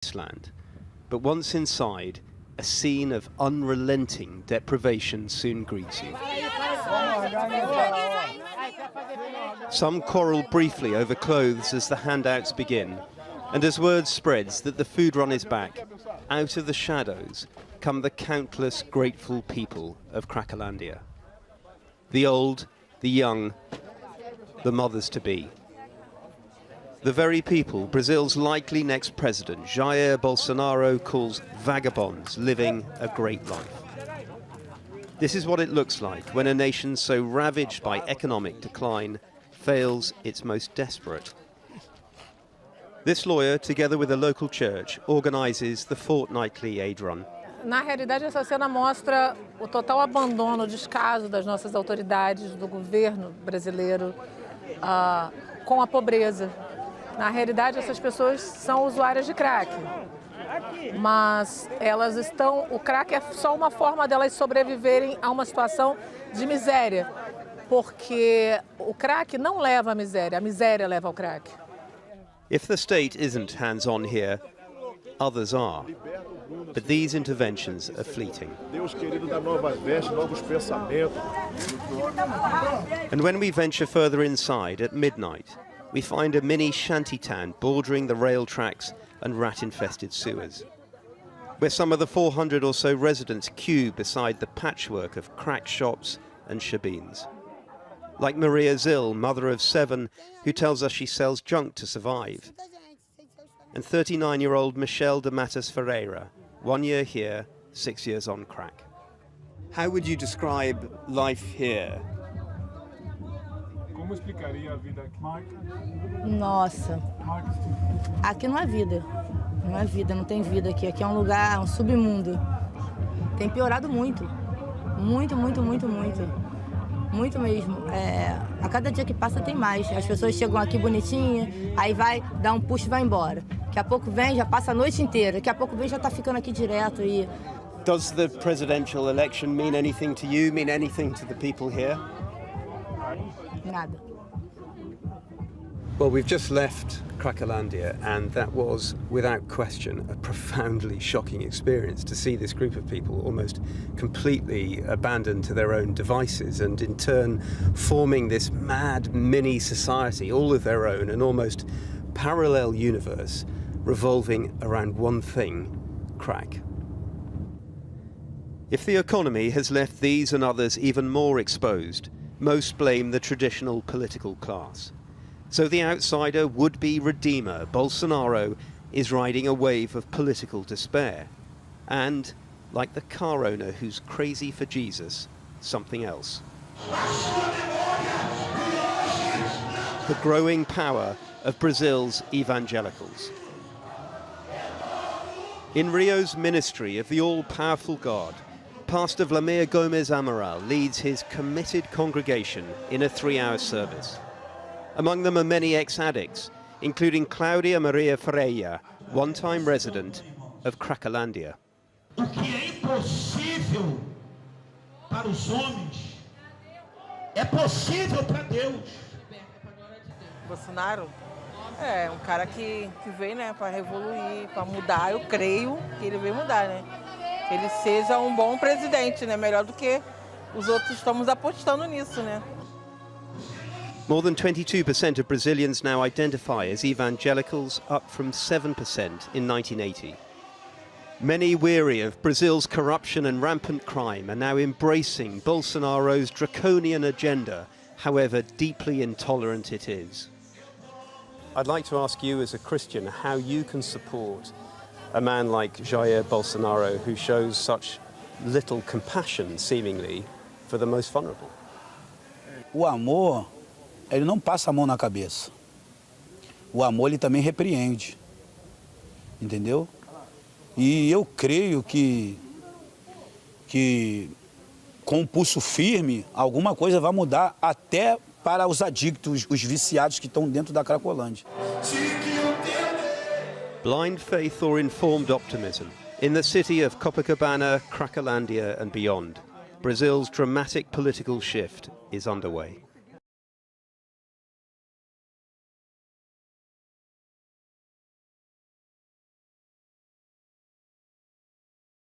wasteland, but once inside, a scene of unrelenting deprivation soon greets you. Some quarrel briefly over clothes as the handouts begin, and as word spreads that the food run is back, out of the shadows come the countless grateful people of Cracolandia. The old, the young, the mothers-to-be. The very people Brazil's likely next president, Jair Bolsonaro, calls vagabonds living a great life. This is what it looks like when a nation so ravaged by economic decline fails its most desperate. This lawyer, together with a local church, organizes the fortnightly aid run. Na realidade, essa cena mostra o total abandono, o descaso das nossas autoridades, do governo brasileiro, com a pobreza. Na realidade, essas pessoas são usuárias de crack, mas elas estão... O crack é só uma forma delas sobreviverem a uma situação de miséria, porque o crack não leva à miséria, a miséria leva ao crack. If the state isn't hands-on here, others are. But these interventions are fleeting. And when we venture further inside at midnight, we find a mini shantytown bordering the rail tracks and rat-infested sewers, where some of the 400 or so residents queue beside the patchwork of crack shops and shebeens. Like Maria Zil, mother of 7, who tells us she sells junk to survive. And 39-year-old Michelle de Matas Ferreira, 1 year here, 6 years on crack. How would you describe life here? Como explicaria a vida aqui? Nossa, aqui não é vida. Não é vida, não tem vida aqui. Aqui é um lugar, um submundo. Tem piorado muito. Muito, muito, muito, muito. Muito mesmo. A cada dia que passa tem mais. As pessoas chegam aqui bonitinhas, aí vai, dá um push e vai embora. Daqui a pouco vem, já passa a noite inteira. Daqui a pouco vem, já está ficando aqui direto. Does the presidential election mean anything to you, mean anything to the people here? Nada. Well, we've just left Cracolandia, and that was, without question, a profoundly shocking experience to see this group of people almost completely abandoned to their own devices and in turn forming this mad mini-society, all of their own, an almost parallel universe revolving around one thing: crack. If the economy has left these and others even more exposed, most blame the traditional political class. So the outsider, would-be redeemer, Bolsonaro, is riding a wave of political despair. And, like the car owner who's crazy for Jesus, something else. The growing power of Brazil's evangelicals. In Rio's ministry of the all-powerful God, Pastor Vladimir Gomes Amaral leads his committed congregation in a 3-hour service. Among them are many ex-addicts, including Claudia Maria Freire, one-time resident of Cracolandia. O que é impossível para os homens é possível para Deus. Bolsonaro é um cara que veio, né, para revoluir, para mudar. Eu creio que ele veio mudar, né? Que ele seja um bom presidente, né? Melhor do que os outros. Estamos apostando nisso, né? More than 22% of Brazilians now identify as evangelicals, up from 7% in 1980. Many, weary of Brazil's corruption and rampant crime, are now embracing Bolsonaro's draconian agenda, however deeply intolerant it is. I'd like to ask you as a Christian how you can support a man like Jair Bolsonaro, who shows such little compassion, seemingly, for the most vulnerable. O amor, ele não passa a mão na cabeça. O amor, ele também repreende. Entendeu? E eu creio que com um pulso firme, alguma coisa vai mudar até para os adictos, os viciados que estão dentro da Cracolândia. Blind faith or informed optimism? In the city of Copacabana, Cracolandia and beyond, Brazil's dramatic political shift is underway.